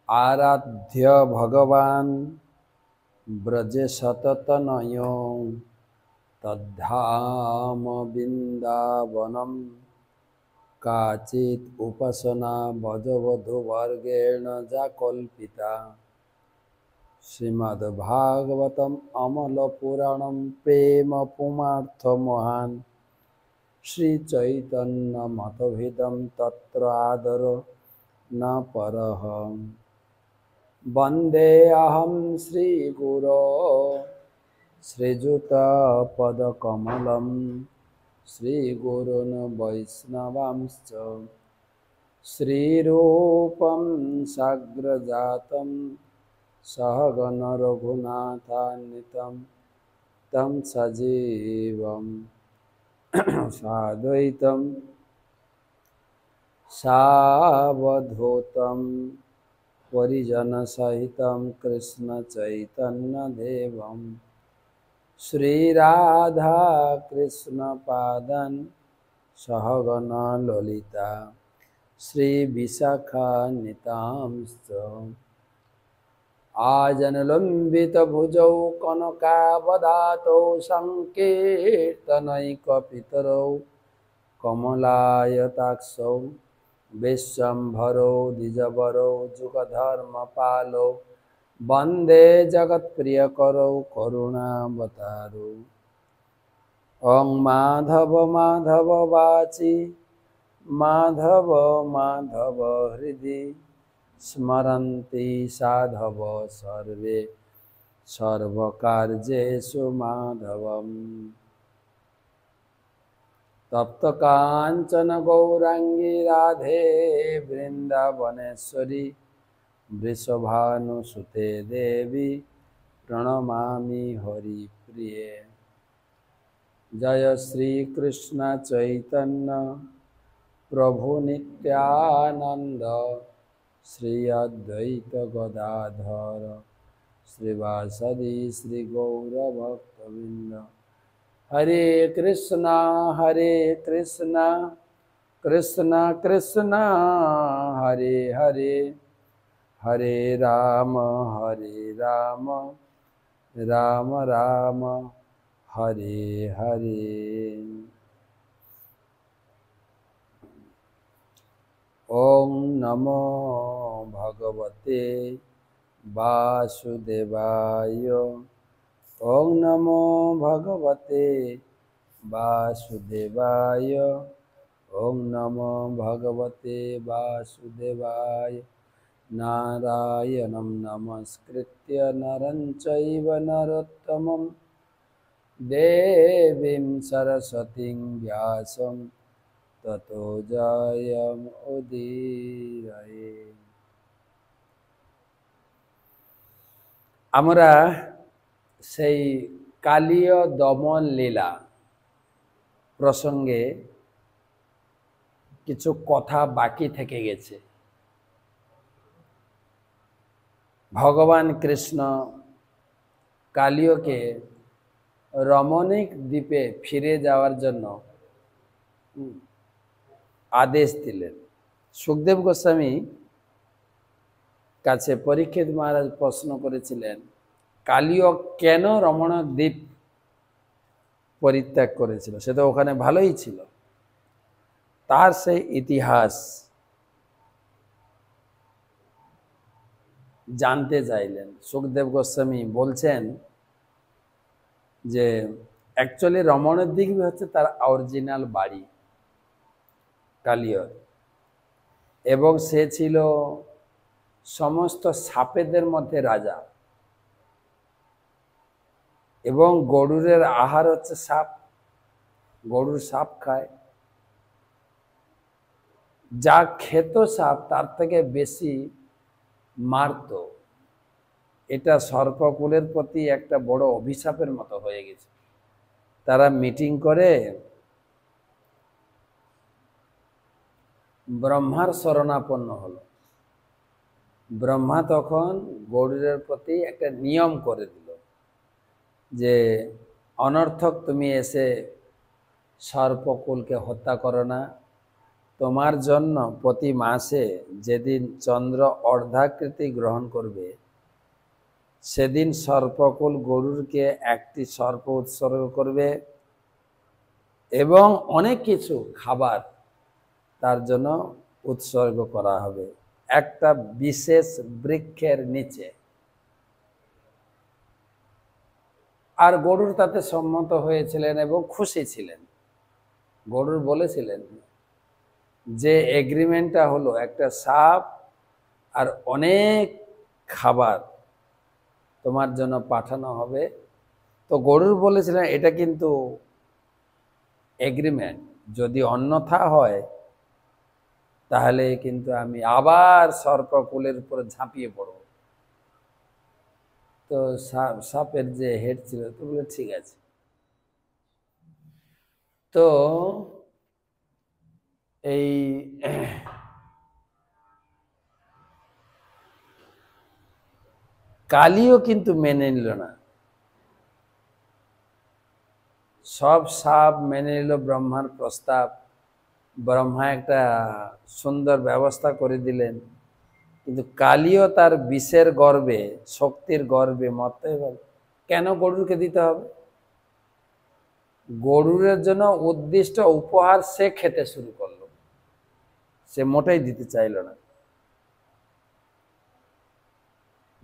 आराध्य भगवान् ब्रजे सततनयो तद्धाम बिन्दावनं काचित् उपासना भजवधूवर्गेण जाकल्पिता श्रीमद्भागवतम् अमलपुराणं प्रेम पुमार्थमहान् श्रीचैतन्यमतभिदं तत्र आदर न परः वन्दे अहं श्रीगुरो श्रीयुतपदकमलं श्रीगुरून् वैष्णवांश्च श्रीरूपं साग्रजातं सहगण रघुनाथान्वितं तं सजीवं साद्वैतं सावधूतं परिजनसहितं कृष्णचैतन्यदेवं श्रीराधा कृष्णपादान् सहगण ललिता श्रीविशाखान्वितांश्च आजनुलम्बितभुजौ कनकावदातौ सङ्कीर्तनैकपितरौ कमलायताक्षौ विश्वम्भरो द्विजवरौ जुगधर्मपालौ वन्दे जगत्प्रियकरौ करुणावतारौ ॐ माधव माधव वाचि माधव माधव हृदि स्मरन्ति साधव सर्वे सर्वकार्येषु माधवम् तप्तकाञ्चन गौराङ्गी राधे वृन्दावनेश्वरी वृषभानुसुते देवी प्रणमामि हरिप्रिये जय श्री कृष्ण चैतन्य प्रभु नित्यानंद श्री अद्वैत गदाधर श्रीवासदि श्री गौरभक्तवृंद हरे कृष्णा कृष्णा कृष्णा हरे हरे हरे राम राम राम हरे हरे। ओम नमो भगवते वासुदेवाय ओम नमो भगवते वासुदेवाय ओम नमो भगवते वासुदेवाय नारायणं नमस्कृत्य नरं चैव नरोत्तमं देवीं सरस्वतीं व्यासं ततो जयमुदीरये। আমরা সেই কালীয় দমন লীলা প্রসঙ্গে কিছু কথা বাকি থেকে গেছে। ভগবান কৃষ্ণ কালীয়কে রমণীক দ্বীপে ফিরে যাওয়ার জন্য আদেশ দিলেন। সুখদেব গোস্বামী কাছে পরীক্ষিত মহারাজ প্রশ্ন করেছিলেন, কালীয় কেন রমণ দ্বীপ পরিত্যাগ করেছিল? সে তো ওখানে ভালোই ছিল। তার সেই ইতিহাস জানতে চাইলেন। সুখদেব গোস্বামী বলছেন যে অ্যাকচুয়ালি রমণের দ্বীপ হচ্ছে তার অরিজিনাল বাড়ি কালীয়র, এবং সে ছিল সমস্ত সাপেদের মধ্যে রাজা, এবং গরুরের আহার হচ্ছে সাপ, গরুর সাপ খায়, যা খেত সাপ তার থেকে বেশি মারত। এটা সর্পকুলের প্রতি একটা বড় অভিশাপের মতো হয়ে গেছে। তারা মিটিং করে ব্রহ্মার শরণাপন্ন হলো। ব্রহ্মা তখন গরুরের প্রতি একটা নিয়ম করে দিল যে অনর্থক তুমি এসে সর্পকুলকে হত্যা করো না, তোমার জন্য প্রতি মাসে যেদিন চন্দ্র অর্ধাকৃতি গ্রহণ করবে সেদিন সর্পকুল গরুরকে একটি সর্প উৎসর্গ করবে এবং অনেক কিছু খাবার তার জন্য উৎসর্গ করা হবে একটা বিশেষ বৃক্ষের নিচে। আর গরুর তাতে সম্মত হয়েছিলেন এবং খুশি ছিলেন। গরুর বলেছিলেন যে এগ্রিমেন্টটা হলো একটা সাপ আর অনেক খাবার তোমার জন্য পাঠানো হবে। তো গরুর বলেছিলেন এটা কিন্তু এগ্রিমেন্ট, যদি অন্যথা হয় তাহলে কিন্তু আমি আবার সর্পকুলের উপর ঝাঁপিয়ে পড়ব। তো সাপের যে হেড ছিল তো বলে ঠিক আছে। তো এই কালিও কিন্তু মেনে নিল না। সব সাপ মেনে নিল ব্রহ্মার প্রস্তাব। ব্রহ্মা একটা সুন্দর ব্যবস্থা করে দিলেন, কিন্তু কালিও তার বিষের গর্বে, শক্তির গর্বে মরতে হবে। কেন গরুরকে দিতে হবে? গরুরের জন্য উদ্দিষ্ট উপহার সে খেতে শুরু করলো, সে মোটেই দিতে চাইল না।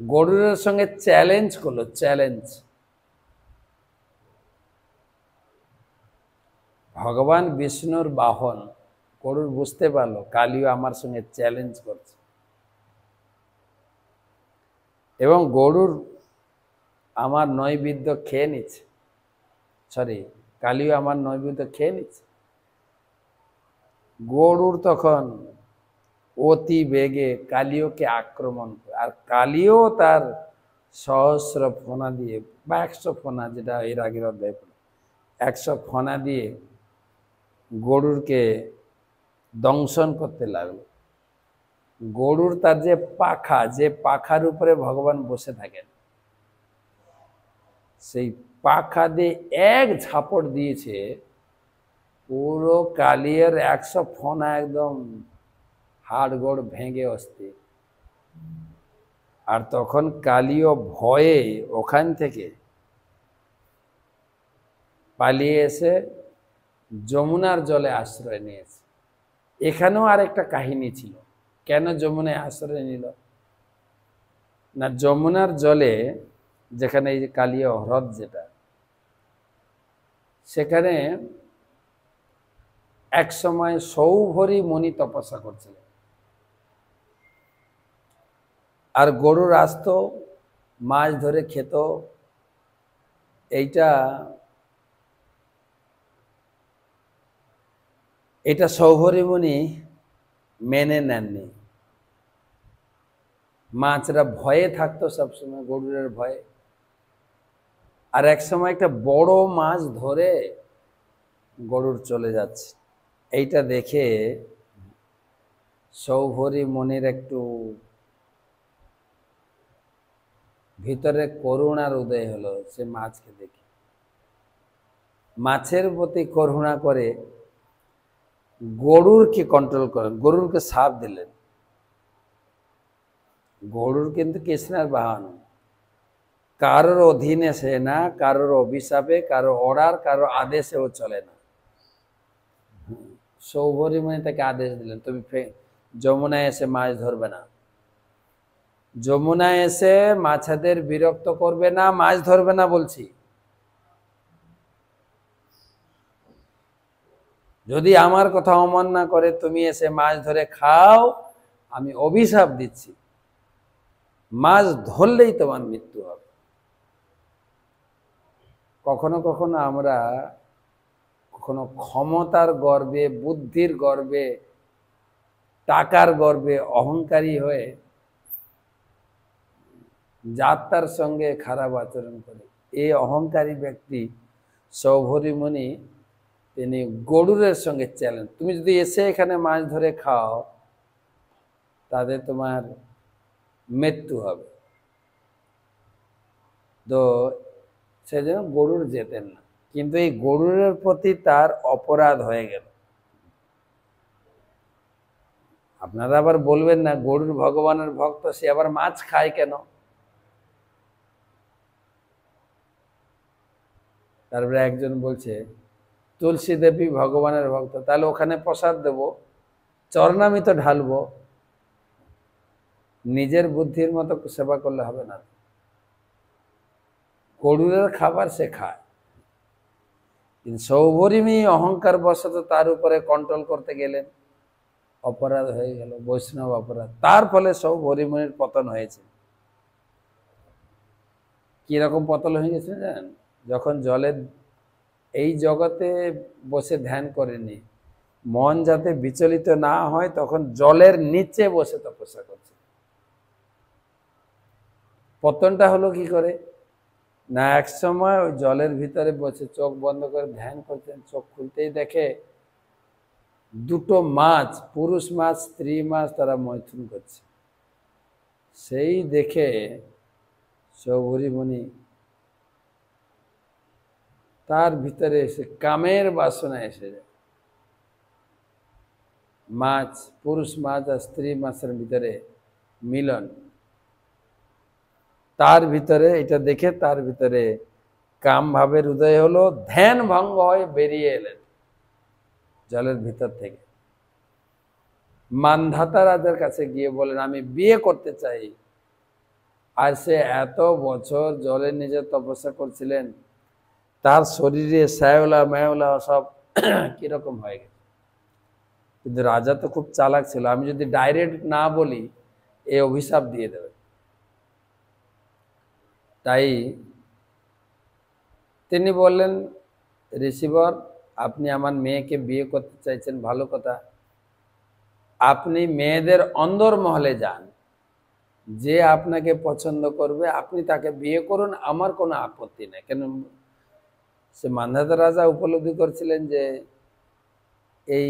গরুরের সঙ্গে চ্যালেঞ্জ করলো, চ্যালেঞ্জ। ভগবান বিষ্ণুর বাহন গরুর বুঝতে পারলো কালিও আমার সঙ্গে চ্যালেঞ্জ করছে, এবং গরুর আমার নৈবেদ্য খেয়ে নিচ্ছে, কালিও আমার নৈবেদ্য খেয়ে নিচ্ছে। গরুর তখন অতি বেগে কালিওকে আক্রমণ করে, আর কালিও তার সহস্র ফোনা দিয়ে বা 100 ফোনা, যেটা এর আগের অধ্যায় 100 ফোনা দিয়ে গরুরকে দংশন করতে লাগলো। গরুর তার যে পাখা, যে পাখার উপরে ভগবান বসে থাকেন, সেই পাখা দিয়ে এক ঝাপড় দিয়েছে, পুরো কালিয়ের 100 ফোনা একদম হাড়গোড় ভেঙে অস্থির। আর তখন কালিও ভয়ে ওখান থেকে পালিয়ে এসে যমুনার জলে আশ্রয় নিয়েছে। এখানেও আর একটা কাহিনী ছিল, কেন যমুনায় আশ্রয় নিল না? যমুনার জলে, যেখানে এই যে কালিয়া হ্রদ, যেটা সেখানে এক সময় সৌভরী মুনি তপস্যা করছিলেন, আর গরুর আসতো, মাছ ধরে খেত। এটা সৌভরী মুনি মেনে নেননি। মাছরা ভয়ে থাকতো সবসময়, গরুরের ভয়ে। আর এক সময় একটা বড় মাছ ধরে গরুর চলে যাচ্ছে, এইটা দেখে সৌভরী মুনির একটু ভিতরে করুণার উদয় হলো। সে মাছকে দেখে মাছের প্রতি করুণা করে গরুরকে কন্ট্রোল করেন, গরুরকে শাপ দিলেন। গরুর কিন্তু কৃষ্ণের বাহন, কারোর অধীনে সে না, কারোর অভিশাপে, কারো অর্ডার, কারো আদেশেও চলে না। সৌভরী মুনি তাকে আদেশ দিলেন, তুমি যমুনায় এসে মাছ ধরবে না, যমুনায় এসে মাছেদের বিরক্ত করবে না, মাছ ধরবে না বলছি। যদি আমার কথা অমান্য করে তুমি এসে মাছ ধরে খাও, আমি অভিশাপ দিচ্ছি, মাছ ধরলেই তোমার মৃত্যু হবে। কখনো কখনো আমরা কখনো ক্ষমতার গর্বে, বুদ্ধির গর্বে, টাকার গর্বে অহংকারী হয়ে যাত্রার সঙ্গে খারাপ আচরণ করে। এই অহংকারী ব্যক্তি সৌভরী মুনি, তিনি গরুরের সঙ্গে চ্যালেঞ্জ, তুমি যদি এসে এখানে মাছ ধরে খাও তাতে তোমার মৃত্যু হবে। তো সেজন্য গরুর যেতেন না, কিন্তু এই গরুরের প্রতি তার অপরাধ হয়ে গেল। আপনারা আবার বলবেন না গরুর ভগবানের ভক্ত, সে আবার মাছ খায় কেন? তারপরে একজন বলছে তুলসী দেবী ভগবানের ভক্ত, তাহলে ওখানে প্রসাদ দেব, চরণামৃত ঢালবো, নিজের বুদ্ধির মতো সেবা করলে হবে না। গরুরের খাবার সে খায়, কিন্তু সৌভরিমী অহংকার বশত তার উপরে কন্ট্রোল করতে গেলেন, অপরাধ হয়ে গেল, বৈষ্ণব অপরাধ। তার ফলে সৌভরিমণির পতন হয়েছে। কিরকম পতন হয়ে গেছে জানেন? যখন জলের এই জগতে বসে ধ্যান করেনি, মন যাতে বিচলিত না হয়, তখন জলের নিচে বসে তপস্যা করছে। পতনটা হলো কি করে না, এক সময় ওই জলের ভিতরে বসে চোখ বন্ধ করে ধ্যান করতেন, চোখ খুলতেই দেখে দুটো মাছ, পুরুষ মাছ স্ত্রী মাছ, তারা মৈথুন করছে। সেই দেখে সৌভরিমণি তার ভিতরে এসে কামের বাসনা এসে যায়। মাছ, পুরুষ মাছ আর স্ত্রী মাছের ভিতরে মিলন, তার ভিতরে এটা দেখে তার ভিতরে কাম ভাবের উদয় হলো, ধ্যান ভঙ্গ হয়ে বেরিয়ে এলেন জলের ভিতর থেকে। মানধাতা রাজার কাছে গিয়ে বলেন আমি বিয়ে করতে চাই। আর সে এত বছর জলের নিচে তপস্যা করছিলেন, তার শরীরে শ্যাওলা ম্যাওলা সব কিরকম হয়ে গেছে। কিন্তু রাজা তো খুব চালাক ছিল, আমি যদি ডাইরেক্ট না বলি এই অভিশাপ দিয়ে দেবে। তাই তিনি বললেন ঋষিবর, আপনি আমার মেয়েকে বিয়ে করতে চাইছেন, ভালো কথা, আপনি মেয়েদের অন্দরমহলে যান, যে আপনাকে পছন্দ করবে আপনি তাকে বিয়ে করুন, আমার কোনো আপত্তি নেই। কেন সে মান্ধাতা রাজা উপলব্ধি করছিলেন যে এই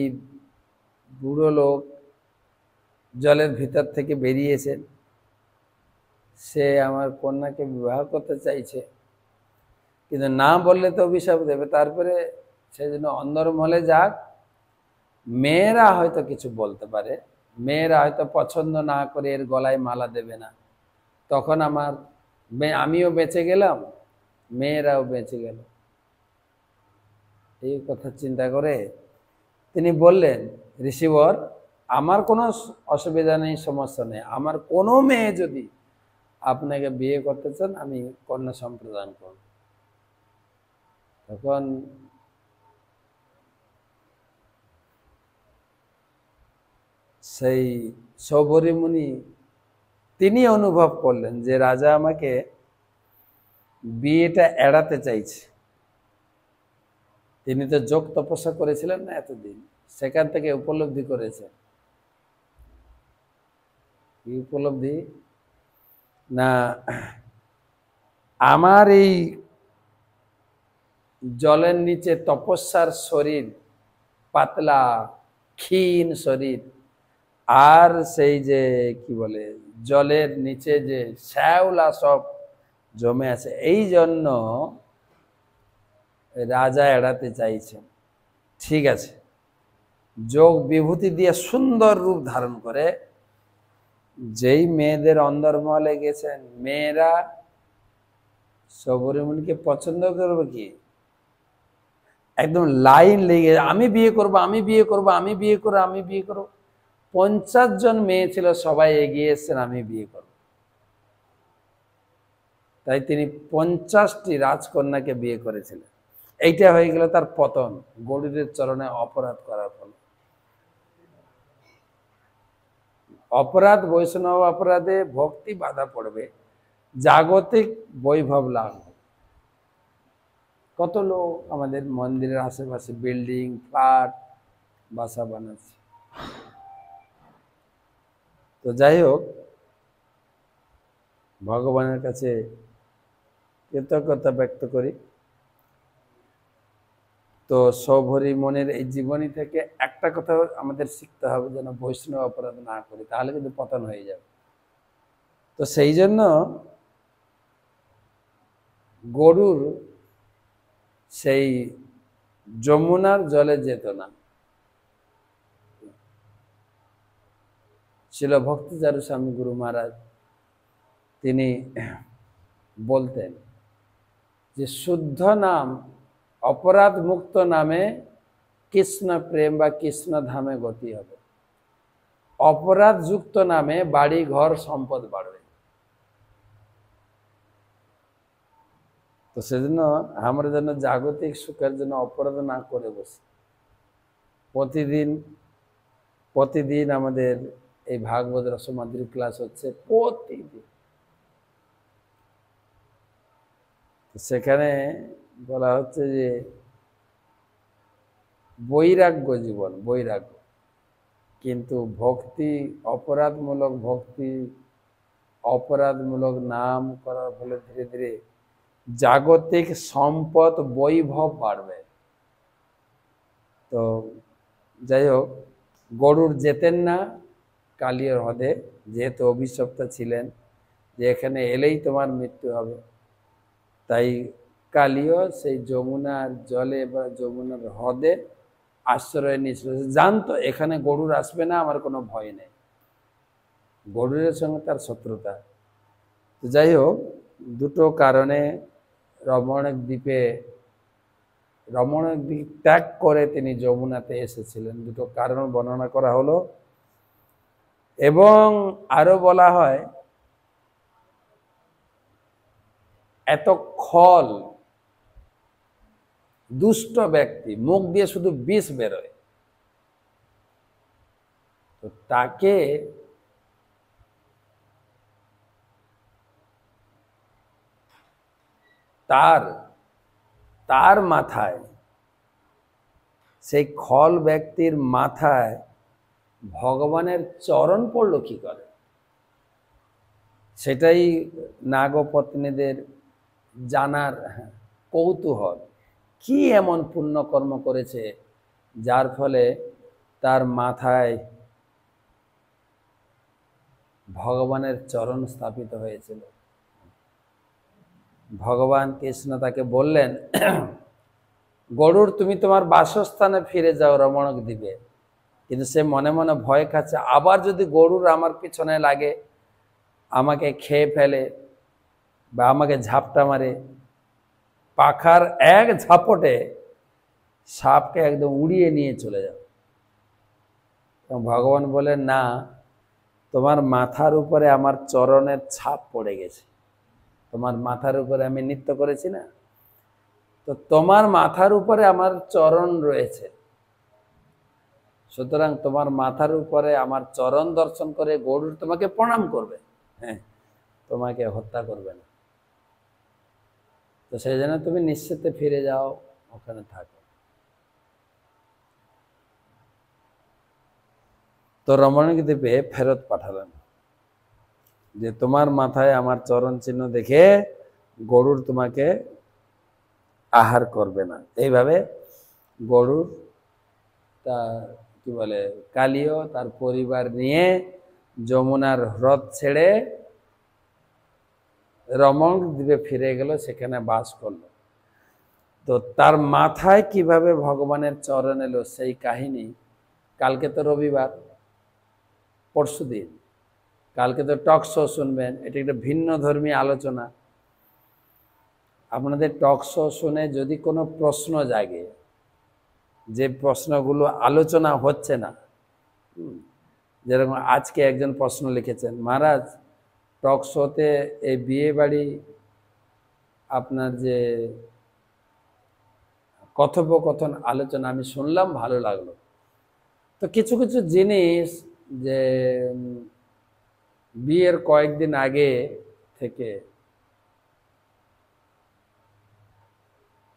বুড়ো লোক জলের ভিতর থেকে বেরিয়েছেন, সে আমার কন্যাকে বিবাহ করতে চাইছে, কিন্তু না বললে তো অভিশাপ দেবে। তারপরে সেজন্য অন্দরমহলে যাক, মেয়েরা হয়তো কিছু বলতে পারে, মেয়েরা হয়তো পছন্দ না করে এর গলায় মালা দেবে না, তখন আমিও বেঁচে গেলাম, মেয়েরাও বেঁচে গেল। এই কথা চিন্তা করে তিনি বললেন ঋষিবর, আমার কোনো অসুবিধা নেই, সমস্যা নেই, আমার কোনো মেয়ে যদি আপনাকে বিয়ে করতে চান আমি কন্যা সম্প্রদান করব। তখন সেই সৌভরিমণি তিনি অনুভব করলেন যে রাজা আমাকে বিয়েটা এড়াতে চাইছে। তিনি তো যোগ তপস্যা করেছিলেন না এতদিন, সেখান থেকে উপলব্ধি করেছেন। কি উপলব্ধি না, আমার এই জলের নিচে তপস্যার শরীর, পাতলা ক্ষীণ শরীর, আর সেই যে কি বলে জলের নিচে যে শ্যাওলা সব জমে আছে, এই জন্য রাজা এড়াতে চাইছেন। ঠিক আছে, যোগ বিভূতি দিয়ে সুন্দর রূপ ধারণ করে যেই মেয়েদের অন্দরমহলে গেছেন, মেয়েরা সৌভরিমণিকে পছন্দ করবে কি, একদম লাইন লেগে আমি বিয়ে করব, আমি বিয়ে করব, আমি বিয়ে করব, আমি বিয়ে করব। 50 জন মেয়ে ছিল, সবাই এগিয়ে এসছেন আমি বিয়ে করব। তাই তিনি 50টি রাজকন্যাকে বিয়ে করেছিলেন। এইটা হয়ে গেল তার পতন, গরুরের চরণে অপরাধ করার ফলে। অপরাধ, বৈষ্ণব অপরাধে ভক্তি বাধা পড়বে, জাগতিক বৈভব লাভ। কত লোক আমাদের মন্দিরের আশেপাশে বিল্ডিং, ফ্ল্যাট, বাসা বানাচ্ছে। তো যাই হোক, ভগবানের কাছে কৃতজ্ঞতা ব্যক্ত করি। তো সৌভরিমণির এই জীবনী থেকে একটা কথা আমাদের শিখতে হবে, যেন বৈষ্ণব অপরাধ না করি, তাহলে কিন্তু পতন হয়ে যাবে। তো সেই জন্য গরুর সেই যমুনার জলে যেত না, ছিল ভক্তিচারু স্বামী গুরু মহারাজ তিনি বলতেন যে শুদ্ধ নাম অপরাধ মুক্ত নামে কৃষ্ণ প্রেম বা কৃষ্ণ ধামে গতি হবে, অপরাধ যুক্ত নামে বাড়ি ঘর সম্পদ বাড়বে। তো সেজন্য আমরা যেন জাগতিক সুখের জন্য অপরাধ না করে বসি। প্রতিদিন আমাদের এই ভাগবত রসমাদ্রি ক্লাস হচ্ছে প্রতিদিন। সেখানে বলা হচ্ছে যে বৈরাগ্য জীবন, বৈরাগ্য, কিন্তু ভক্তি, অপরাধমূলক ভক্তি, অপরাধমূলক নাম করার ফলে ধীরে ধীরে জাগতিক সম্পদ বৈভব বাড়বে। তো যাই হোক, গরুড় যেতেন না কালিয়ার হ্রদে, যেহেতু অভিশপ্ত ছিলেন যে এখানে এলেই তোমার মৃত্যু হবে, তাই কালিও সেই যমুনার জলে বা যমুনার হ্রদে আশ্রয় নিয়েছিল। জানতো এখানে গরুড় আসবে না, আমার কোনো ভয় নেই, গরুড়ের সঙ্গে তার শত্রুতা। তো যাই হোক, দুটো কারণে রমণক দ্বীপ ত্যাগ করে তিনি যমুনাতে এসেছিলেন, দুটো কারণ বর্ণনা করা হলো। এবং আরো বলা হয় এত খল দুষ্ট ব্যক্তি, মুখ দিয়ে শুধু বিষ বেরোয়, তো তাকে তার মাথায়, সেই খল ব্যক্তির মাথায় ভগবানের চরণ পড়লো কি করে? সেটাই নাগপত্নীদের জানার কৌতূহল। কি এমন পুণ্যকর্ম করেছে যার ফলে তার মাথায় ভগবানের চরণ স্থাপিত হয়েছিল? ভগবান কৃষ্ণ তাকে বললেন, গরুড় তুমি তোমার বাসস্থানে ফিরে যাও রমণক দ্বীপে। কিন্তু সে মনে মনে ভয় খাচ্ছে, আবার যদি গরুড় আমার পিছনে লাগে, আমাকে খেয়ে ফেলে বা আমাকে ঝাপটা মারে, পাখার এক ঝাপটে সাপকে একদম উড়িয়ে নিয়ে চলে যাও। ভগবান বলেন, না, তোমার মাথার উপরে আমার চরণের ছাপ পড়ে গেছে, তোমার মাথার উপরে আমি নৃত্য করেছি না, তো তোমার মাথার উপরে আমার চরণ রয়েছে, সুতরাং তোমার মাথার উপরে আমার চরণ দর্শন করে গরুড় তোমাকে প্রণাম করবে, হ্যাঁ, তোমাকে হত্যা করবে না। তো সেই জন্য তুমি নিশ্চিন্তে ফিরে যাও, ওখানে থাকো। তো রমণীক দ্বীপে ফেরত পাঠালেন যে তোমার মাথায় আমার চরণ চিহ্ন দেখে গরুড় তোমাকে আহার করবে না। এইভাবে গরুড় কালিও তার পরিবার নিয়ে যমুনার হ্রদ ছেড়ে রমণক দ্বীপে ফিরে গেল, সেখানে বাস করলো। তো তার মাথায় কিভাবে ভগবানের চরণ এলো সেই কাহিনী, কালকে তো রবিবার, পরশুদিন কালকে তো টক শো শুনবেন। এটা একটা ভিন্ন ধর্মী আলোচনা। আপনাদের টক শো শুনে যদি কোনো প্রশ্ন জাগে, যে প্রশ্নগুলো আলোচনা হচ্ছে না, যেরকম আজকে একজন প্রশ্ন লিখেছেন, মহারাজ টক শোতে এই বিয়ে বাড়ি আপনার যে কথোপকথন আলোচনা আমি শুনলাম, ভালো লাগলো। তো কিছু কিছু জিনিস যে বিয়ের কয়েকদিন আগে থেকে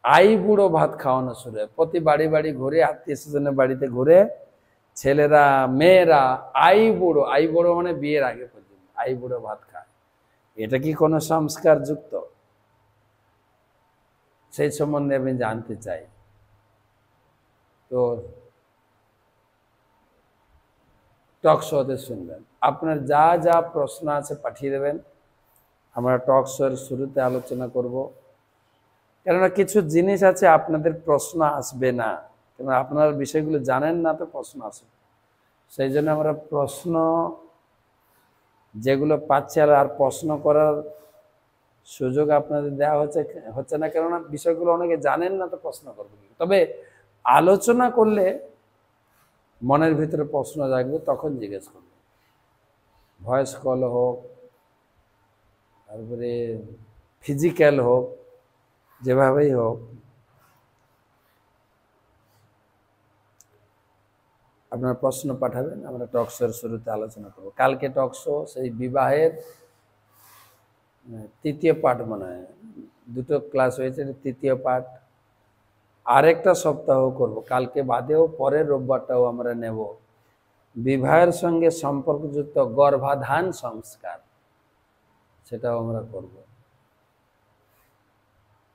আই বুড়ো ভাত খাওয়ানো শুরু হয়, প্রতি বাড়ি বাড়ি ঘুরে, আত্মীয় স্বজনের বাড়িতে ঘুরে ছেলেরা মেয়েরা আই বুড়ো মানে বিয়ের আগে পর্যন্ত আই বুড়ো ভাত খায়। এটা কি কোনো সংস্কার যুক্ত? সেই সম্বন্ধে আমি জানতে চাই। তো টক শোতে শুনবেন, আপনার যা যা প্রশ্ন আছে পাঠিয়ে দেবেন, আমরা টক শোর শুরুতে আলোচনা করব। কেননা কিছু জিনিস আছে আপনাদের প্রশ্ন আসবে না, কেন আপনারা বিষয়গুলো জানেন না, তো প্রশ্ন আসবে। সেই জন্য আমরা প্রশ্ন যেগুলো পাচ্ছে আর প্রশ্ন করার সুযোগ আপনাদের দেওয়া হচ্ছে না, কেননা বিষয়গুলো অনেকে জানেন না, তো প্রশ্ন করবে কি? তবে আলোচনা করলে মনের ভিতরে প্রশ্ন জাগবে, তখন জিজ্ঞেস করবে। ভয়েস কল হোক, তারপরে ফিজিক্যাল হোক, যেভাবেই হোক, আপনারা প্রশ্ন পাঠাবেন, আমরা টকশোর শুরুতে আলোচনা করব। কালকে টকশো সেই বিবাহের তৃতীয় পাঠ মনে হয়, দুটো ক্লাস হয়েছে, তৃতীয় পাঠ। আরেকটা সপ্তাহ করব, কালকে বাদেও পরের রোববারটাও আমরা নেব বিবাহের সঙ্গে সম্পর্কযুক্ত গর্ভাধান সংস্কার, সেটাও আমরা করব।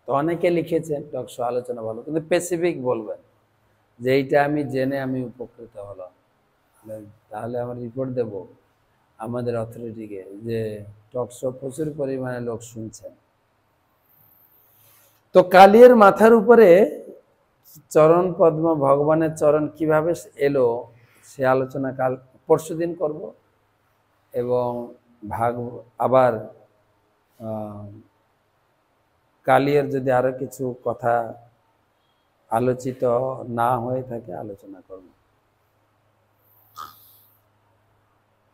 তো অনেকে লিখেছেন টকশো আলোচনা ভালো, কিন্তু স্পেসিফিক বলবেন যে এইটা আমি জেনে আমি উপকৃত হলাম, তাহলে আমরা রিপোর্ট দেব আমাদের অথরিটিকে যে টকশো প্রচুর পরিমাণে লোক শুনছেন। তো কালির মাথার উপরে চরণ পদ্ম, ভগবানের চরণ কিভাবে এলো সে আলোচনা কাল পরশুদিন করব। এবং আবার কালিয়ার যদি আরো কিছু কথা আলোচিত না হয়ে থাকে আলোচনা করব।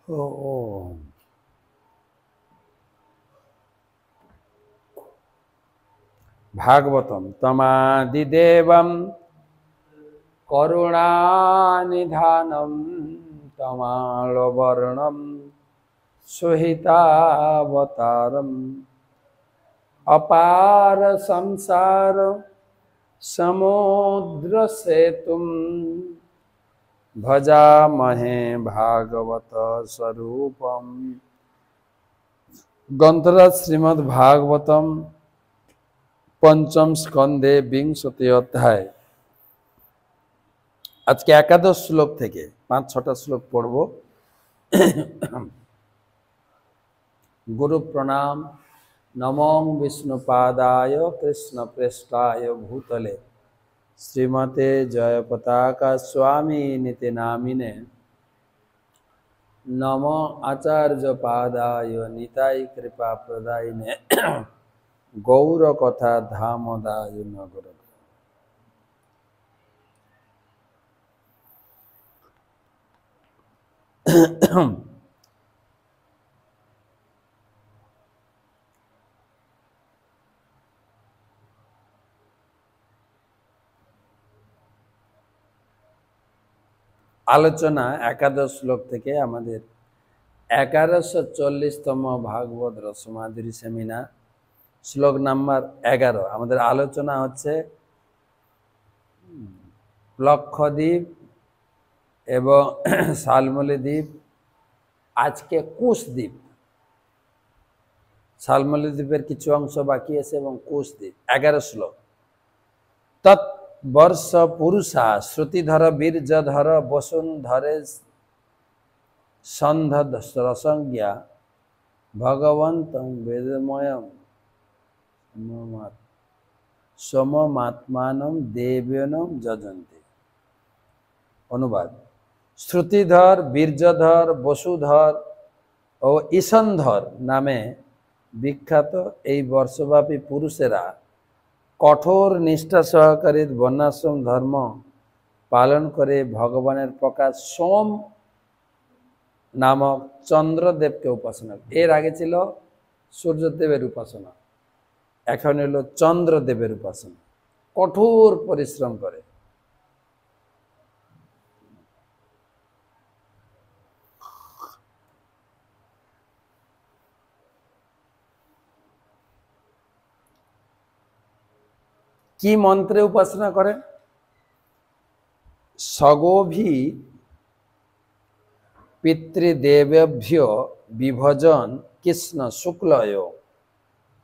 ও ভাগবতম তমাদিদেবম করুণানিধানম তমালবর্ণম সুহিতাবতারম অপার সংসার সমুদ্র সেতুম ভজামহে ভাগবত স্বরূপম। গ্রন্থরাজ শ্রীমদ্ ভাগবতম পঞ্চম স্কন্ধে বিংশতি অধ্যায়। আজকে একাদশ শ্লোক থেকে 5-6টা শ্লোক পড়ব। গুরু প্রণাম। নমো বিষ্ণুপাদায় কৃষ্ণ প্রেষ্টায় ভূতলে শ্রীমতে জয় পতাকা স্বামী নীতি নামিনে। নম আচার্য পাদায় নিতাই কৃপা প্রদায়িনে গৌর কথা ধামদায় নগর। আলোচনা একাদশ শ্লোক থেকে আমাদের 1140তম ভাগবত রসমাধুরী সেমিনার, শ্লোক নাম্বার 11। আমাদের আলোচনা হচ্ছে লক্ষদ্বীপ এবং শালমলী দ্বীপ, আজকে কুশদ্বীপ। শালমলী দ্বীপের কিছু অংশ বাকি আছে এবং কুশদ্বীপ। 11 শ্লোক। তৎ বর্ষ পুরুষা শ্রুতিধর বীর্যধর বসুন্ধরে সন্ধ রসজ্ঞা ভগবন্তং বেদময়ম সমমাত্মানম দেবেনম যজন্তে। অনুবাদ: শ্রুতিধর, বীর্যধর, বসুধর ও ঈশনধর নামে বিখ্যাত এই বর্ষব্যাপী পুরুষেরা কঠোর নিষ্ঠা সহকারী বর্ণাশ্রম ধর্ম পালন করে ভগবানের প্রকাশ সোম নামক চন্দ্রদেবকে উপাসনা। এর আগে ছিল সূর্যদেবের উপাসনা, এখন হলো চন্দ্রদেবের উপাসনা। কঠোর পরিশ্রম করে। কি মন্ত্রে উপাসনা করেন? সগোভি পিতৃদেবেভ্য বিভজন কৃষ্ণ শুক্লয়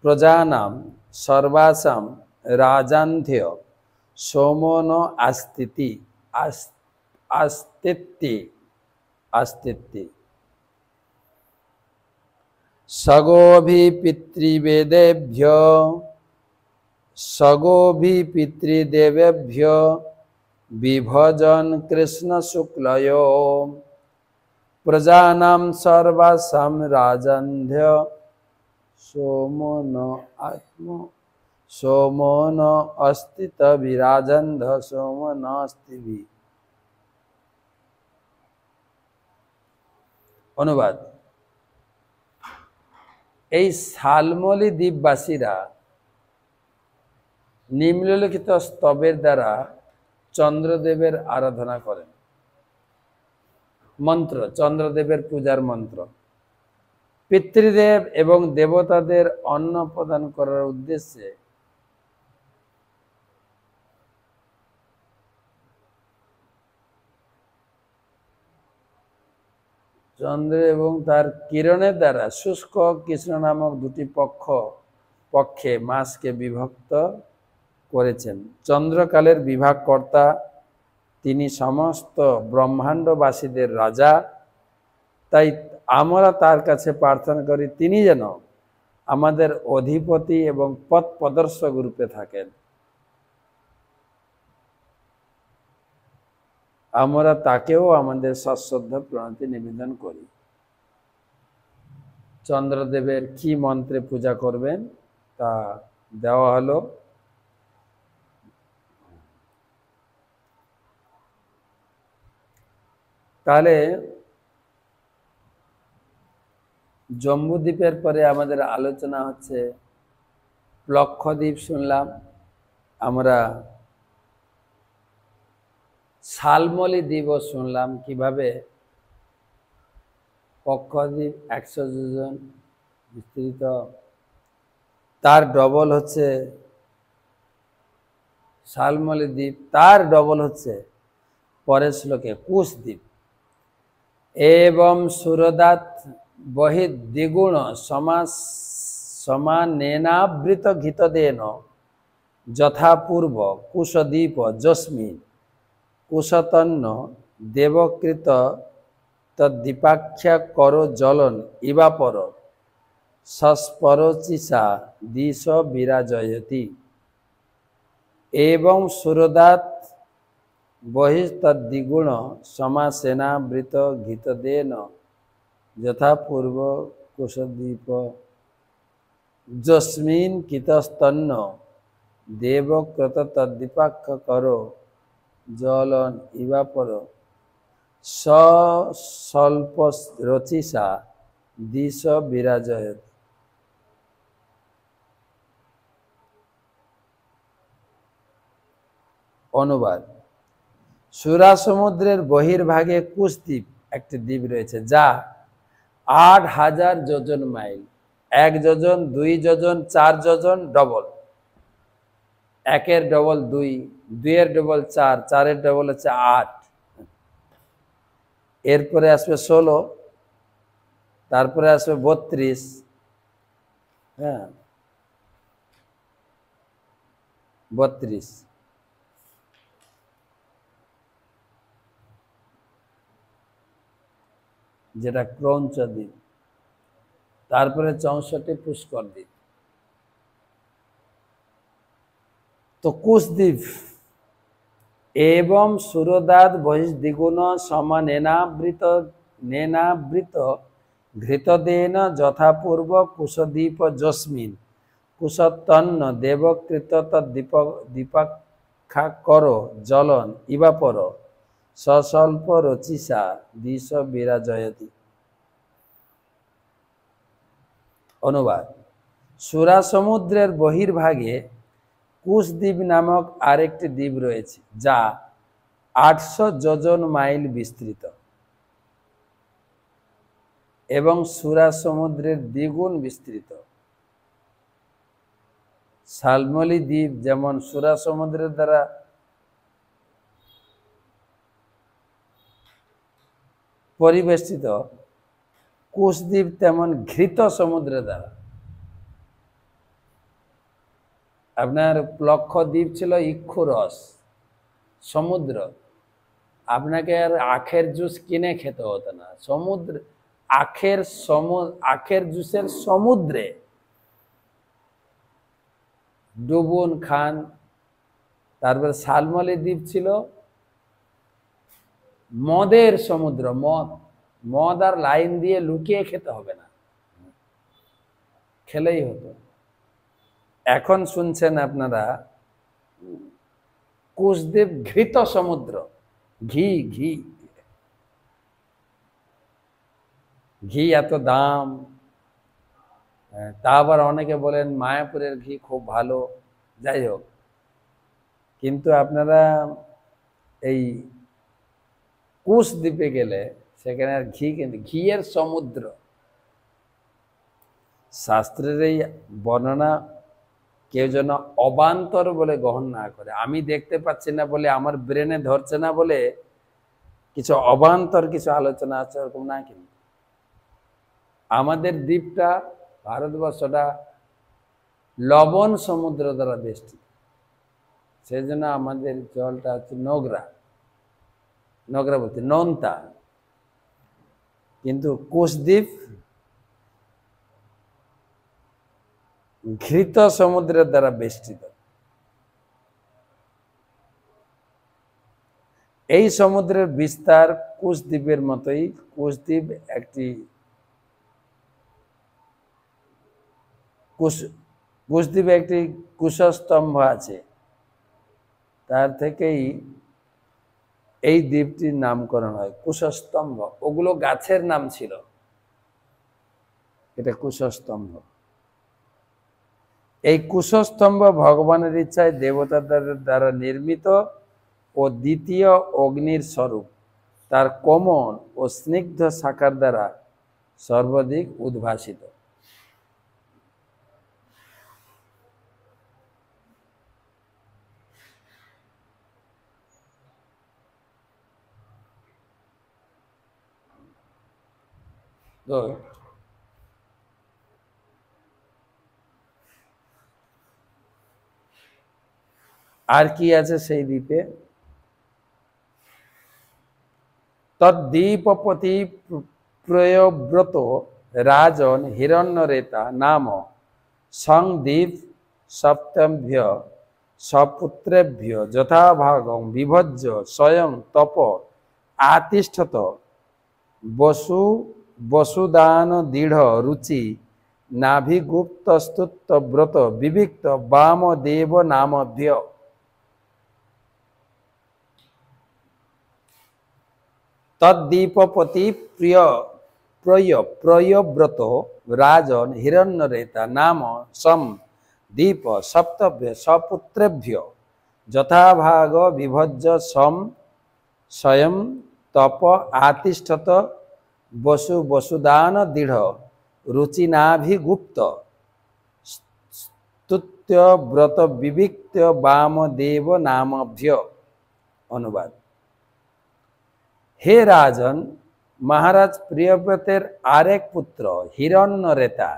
প্রজানাম সর্বাসাম রাজান্ধ্য সোমন আস্তিতি আস্তিত্তি সগোভি পিতৃদেবেভ্য বিভজন কৃষ্ণ শুক্লয় प्रजानां सर्वासां राजन्ध्य सोमो न आत्म सोमो न अस्ति तविराजन्ध सोमो नास्ति भि। অনুবাদ, এই শালমলি দ্বীপবাসীরা নিম্নলিখিত স্তবের দ্বারা চন্দ্রদেবের আরাধনা করেন। মন্ত্র, চন্দ্রদেবের পূজার মন্ত্র। পিতৃদেব এবং দেবতাদের অন্ন প্রদান করার উদ্দেশ্যে চন্দ্র এবং তার কিরণের দ্বারা শুষ্ক কৃষ্ণ নামক দুটি পক্ষে মাসকে বিভক্ত করেছেন। চন্দ্রকালের বিভাগকর্তা তিনি সমস্ত ব্রহ্মাণ্ডবাসীদের রাজা। তাই আমরা তার কাছে প্রার্থনা করি তিনি যেন আমাদের অধিপতি এবং পথ প্রদর্শক রূপে থাকেন। আমরা তাকেও আমাদের সশ্রদ্ধ প্রণতি নিবেদন করি। চন্দ্রদেবের কি মন্ত্রে পূজা করবেন তা দেওয়া হলো। তাহলে জম্বুদ্বীপের পরে আমাদের আলোচনা হচ্ছে লক্ষদ্বীপ শুনলাম, আমরা শালমলি দ্বীপও শুনলাম কিভাবে পক্ষদ্বীপ 100 যোজন বিস্তৃত, তার ডবল হচ্ছে শালমলি দ্বীপ, তার ডবল হচ্ছে পরের শ্লোকে কুশদ্বীপ। এবং সুরদাত বহিঃ দ্বিগুণ সমানেনাবৃত ঘিতদেন যথাপূর্ব কুশদ্বীপ যস্মিন কুশতন্ন দেবকৃত তদ্দীপাখ্যা করো জলন ইবাপর সস্পরচিষা দিশ বিরাজয়তি। এবং সুরদাত বহিস্তদ্বিগুণ সমাসেনাবৃত ঘিতদেন যথাপূর্ব কুশদ্বীপ যস্মিন কিতস্তন্ন দেবকৃত তদ্দীপাখ্য করো জলন ইবাপর স্বল্প রচিষা দিশ বিরাজয়ত। অনুবাদ, সুরা সমুদ্রের বহির্ভাগে কুশদ্বীপ একটি দ্বীপ রয়েছে যা 8000 যোজন মাইল। 1 যোজন, 2 যোজন, 4 যোজন ডবল, 1 এর ডবল 2, 2 এর ডবল 4, 4 এর ডবল হচ্ছে 8, এরপরে আসবে 16, তারপরে আসবে 32, হ্যাঁ 32, যেটা ক্রৌঞ্চ দ্বীপ, তারপরে 64 পুষ্কর দ্বীপ। তো কুশদ্বীপ এবং সুরদাত বহির্দ্বিগুণ সমানেনাবৃত ঘৃতদেন যথাপূর্ব কুশদ্বীপ যস্মিন কুশতন্ন দেবকৃত তদ্দীপাখ্যাকর জলন ইবাপর সস্বল্প রচিষা দিশ বিরাজয়তি। অনুবাদ, সুরা সমুদ্রের বহির্ভাগে কুশদ্বীপ নামক আরেকটি দ্বীপ রয়েছে যা 800 যোজন মাইল বিস্তৃত এবং সুরা সমুদ্রের দ্বিগুণ বিস্তৃত। শালমলি দ্বীপ যেমন সুরা সমুদ্রের দ্বারা পরিবেষ্টিত, কুশদ্বীপ তেমন ঘৃত সমুদ্রের দ্বারা। আপনার লক্ষদ্বীপ ছিল ইক্ষুরস সমুদ্র, আপনাকে আর আখের জুস কিনে খেতে হতো না, সমুদ্র আখের জুসের সমুদ্রে ডুবুন খান। তারপর শালমলি দ্বীপ ছিল মদের সমুদ্র, মদ আর লাইন দিয়ে লুকিয়ে খেতে হবে না, খেলেই হতো। এখন শুনছেন আপনারা কুশদ্বীপ ঘৃত সমুদ্র, ঘি ঘি ঘি এত দাম। তা আবার অনেকে বলেন মায়াপুরের ঘি খুব ভালো। যাই হোক, কিন্তু আপনারা এই কুশদ্বীপে গেলে সেখানে আর ঘি, কিন্তু ঘিয়ের সমুদ্র। শাস্ত্রের এই বর্ণনা কেউ যেন অবান্তর বলে গ্রহণ না করে। আমি দেখতে পাচ্ছি না বলে, আমার ব্রেনে ধরছে না বলে কিছু অবান্তর কিছু আলোচনা আছে, এরকম না। কিন্তু আমাদের দ্বীপটা, ভারতবর্ষটা লবণ সমুদ্র দ্বারা বেষ্টিত, সেই জন্য আমাদের জলটা হচ্ছে নোংরা, নোংরা বলতে নোনতা। কিন্তু কুশদ্বীপ ঘৃত সমুদ্রের দ্বারা বেষ্টিত। এই সমুদ্রের বিস্তার কুশদ্বীপের মতোই। কুশদ্বীপ একটি কুশদ্বীপে একটি কুশস্তম্ভ আছে, তার থেকেই এই দ্বীপটির নামকরণ হয় কুশস্তম্ভ। ওগুলো গাছের নাম ছিল, এটা কুশস্তম্ভ। এই কুশস্তম্ভ ভগবানের ইচ্ছায় দেবতাদের দ্বারা নির্মিত ও দ্বিতীয় অগ্নির স্বরূপ। তার কোমল ও স্নিগ্ধ শাখার দ্বারা সর্বাধিক উদ্ভাসিত। তো আর কি আছে সেই দ্বীপে? তদ্দীপপতি প্রয়ব্রত রাজন হিরণ্যরেতা নাম সংদ্বীপ সপ্তমভ্য সপুত্রেভ্য যথাভাগং বিভজ্য স্বয়ং তপ আতিষ্ঠত বসুদান দৃঢ় রুচি নাভিগুপ্তস্তুত ব্রত বিবিক্ত বামদেব নামভ্য। তদ্দীপপতি প্রয়ব্রত রাজন হিরণ্যরেতা নাম সম দীপ সপ্তভ্য সপুত্রেভ্য যথাভাগ বিভজ্য সম স্বয়ং তপ আতিষ্ঠত বসুদান দৃঢ় রুচিনাভিগুপ্ত স্তুত্য ব্রত বিবিক্ত বামদেব নামভ্য। অনুবাদ: হে রাজন, মহারাজ প্রিয়ব্রতের আরেক পুত্র হিরণ্যরেতা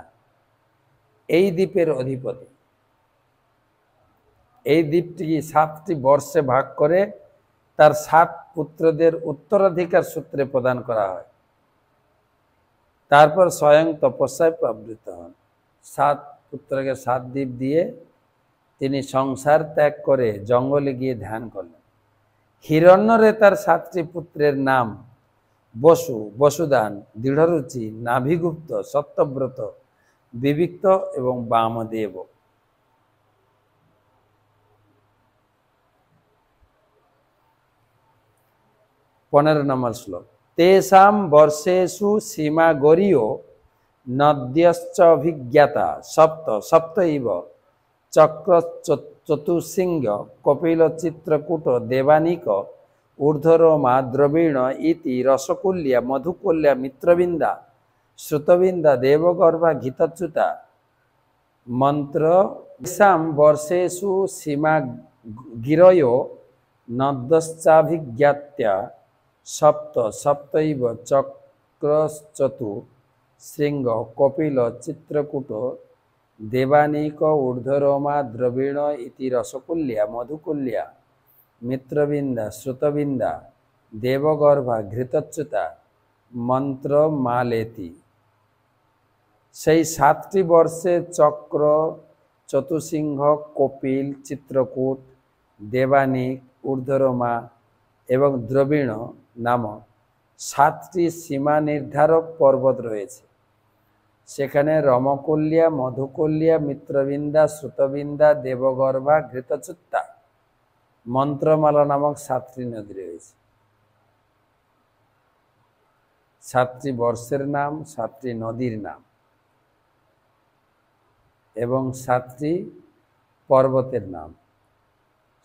এই দ্বীপের অধিপতি। এই দ্বীপটি 7টি বর্ষে ভাগ করে তার 7 পুত্রদের উত্তরাধিকার সূত্রে প্রদান করা হয়। তারপর স্বয়ং তপস্যায় প্রবৃত্ত হন। 7 পুত্রকে 7 দ্বীপ দিয়ে তিনি সংসার ত্যাগ করে জঙ্গলে গিয়ে ধ্যান করলেন। হিরণ্যরেতার 7টি পুত্রের নাম বসু, বসুদান, দৃঢ়রুচি, নাভিগুপ্ত, সত্যব্রত, বিবিক্ত এবং বামদেব। 15 নম্বর শ্লোক। তেষাং বর্ষেষু সীমা গরীয় নদ্যশ্চ অভিজ্ঞাতা সপ্ত সপ্তৈব চক্র চতুসিংহ কপিল চিত্রকূট দেবানিক ঊর্ধ্বরোমা দ্রবীণ ইতি রসকুল্যা মধুকুল্যা মিত্রবিন্দা শ্রুতবিন্দা দেবগর্ভা ঘৃতচ্যুতা মন্ত্র। তেষাং বর্ষেষু সীমা গিরয় নদ্যশ্চাভিজ্ঞাত্য সপ্ত সপ্তৈব চক্রশ্চতু শৃঙ্গ কপিল চিত্রকূট দেবানিক ঊর্ধ্বরোমা দ্রবীণ ইতি রসকুল্যা মধুকুল্যা মিত্রবিন্দা শ্রুতবিন্দা দেবগর্ভা ঘৃতচ্যুতা মন্ত্র মালেতি। সেই 7টি বর্ষে চক্র, চতুসিংহ, কপিল, চিত্রকূট, দেবানিক, ঊর্ধ্বরোমা এবং দ্রবীণ নামক 7টি সীমা নির্ধারক পর্বত রয়েছে। সেখানে রমকল্যা, মধুকল্যা, মিত্রবিন্দা, শ্রুতবিন্দা, দেবগর্ভা, ঘৃতচ্যুতা, মন্ত্রমালা নামক 7টি নদী রয়েছে। 7টি বর্ষের নাম, 7টি নদীর নাম এবং 7টি পর্বতের নাম।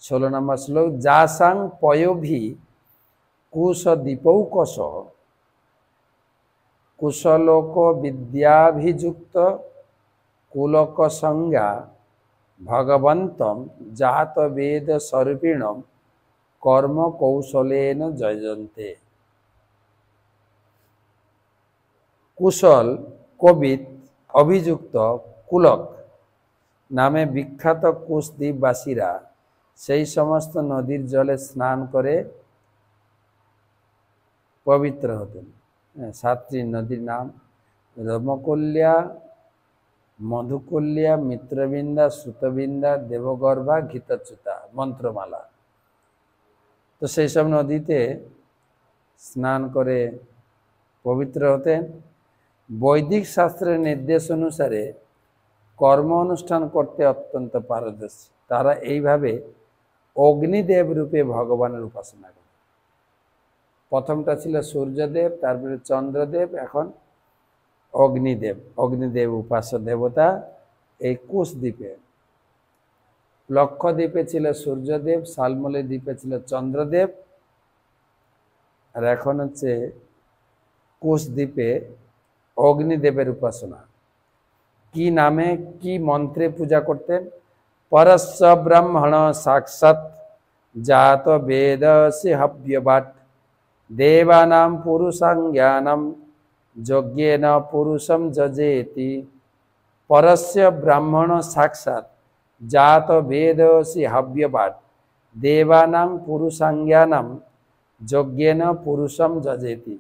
16 নম্বর শ্লোক, যাসাং পয়োভি কুশ দীপৌকশ কুশলোক বিদ্যাভিযুক্ত কুলক সংজ্ঞা ভগবন্তম জাত বেদ স্বরূপিণম কর্ম কৌশলেন যজন্তে। কুশল, কবিত, অভিযুক্ত, কুলক নামে বিখ্যাত কুশদ্বীপবাসীরা সেই সমস্ত নদীর জলে স্নান করে পবিত্র হতেন। 7টি নদীর নাম রমকল্যা, মধুকল্যা, মিত্রবিন্দা, শ্রুতবিন্দা, দেবগর্ভা, ঘৃতচ্যুতা, মন্ত্রমালা। তো সেই সব নদীতে স্নান করে পবিত্র হতেন। বৈদিক শাস্ত্রের নির্দেশ অনুসারে কর্ম অনুষ্ঠান করতে অত্যন্ত পারদর্শী। তারা এইভাবে অগ্নিদেব রূপে ভগবানের উপাসনা করে। প্রথমটা ছিল সূর্যদেব, তারপরে চন্দ্রদেব, এখন অগ্নিদেব। অগ্নিদেব উপাস্য দেবতা এই কুশদ্বীপে। লক্ষদ্বীপে ছিল সূর্যদেব, শালমলী দ্বীপে ছিল চন্দ্রদেব, আর এখন হচ্ছে কুশদ্বীপে অগ্নিদেবের উপাসনা। কি নামে, কি মন্ত্রে পূজা করতেন? পরস্য ব্রহ্মণ সাক্ষাৎ জাত বেদসি হব্যবাট দেবানাম পুরুষং জ্ঞানম যজ্ঞেন পুরুষম যজেতি। পরস্য ব্রাহ্মণ সাক্ষাৎ জাত বেদসি হব্যবাট দেবানাং পুরুষং জ্ঞানম যজ্ঞেন পুরুষম যজেতি।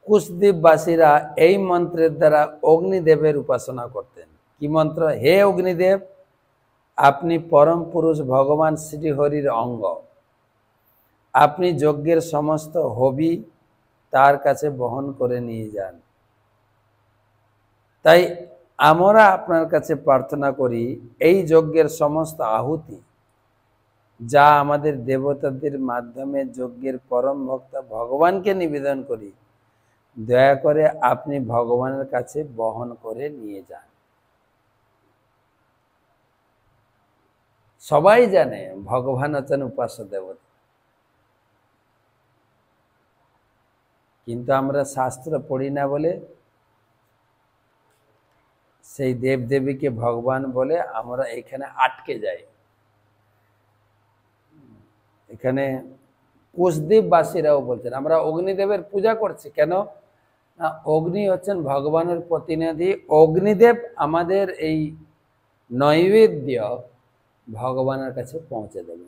কুশদ্বীপবাসীরা এই মন্ত্রের দ্বারা অগ্নিদেবের উপাসনা করতেন। কি মন্ত্র? হে অগ্নিদেব, আপনি পরম পুরুষ ভগবান শ্রীহরির অঙ্গ। আপনি যজ্ঞের সমস্ত হবি তার কাছে বহন করে নিয়ে যান। তাই আমরা আপনার কাছে প্রার্থনা করি, এই যজ্ঞের সমস্ত আহুতি যা আমাদের দেবতাদের মাধ্যমে যজ্ঞের পরম ভক্ত ভগবানকে নিবেদন করি, দয়া করে আপনি ভগবানের কাছে বহন করে নিয়ে যান। সবাই জানে ভগবান হচ্ছেন উপাস্য দেবতা, কিন্তু আমরা শাস্ত্র পড়ি না বলে সেই দেবদেবীকে ভগবান বলে আমরা এখানে আটকে যাই। এখানে কুশদ্বীপবাসীরাও বলছেন আমরা অগ্নিদেবের পূজা করছি। কেন না? অগ্নি হচ্ছেন ভগবানের প্রতিনিধি। অগ্নিদেব আমাদের এই নৈবেদ্য ভগবানের কাছে পৌঁছে দেবে।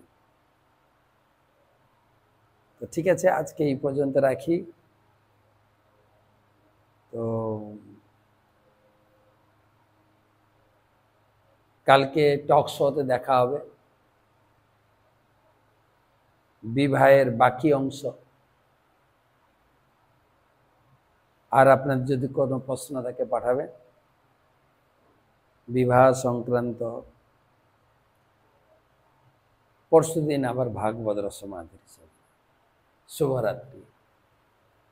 তো ঠিক আছে, আজকে এই পর্যন্ত রাখি। তো কালকে টক শোতে দেখা হবে, বিবাহের বাকি অংশ। আর আপনার যদি কোনো প্রশ্ন থাকে পাঠাবেন। বিবাহ সংক্রান্ত পরশুদিন আবার ভাগবত রসমাধির। শুভরাত্রি।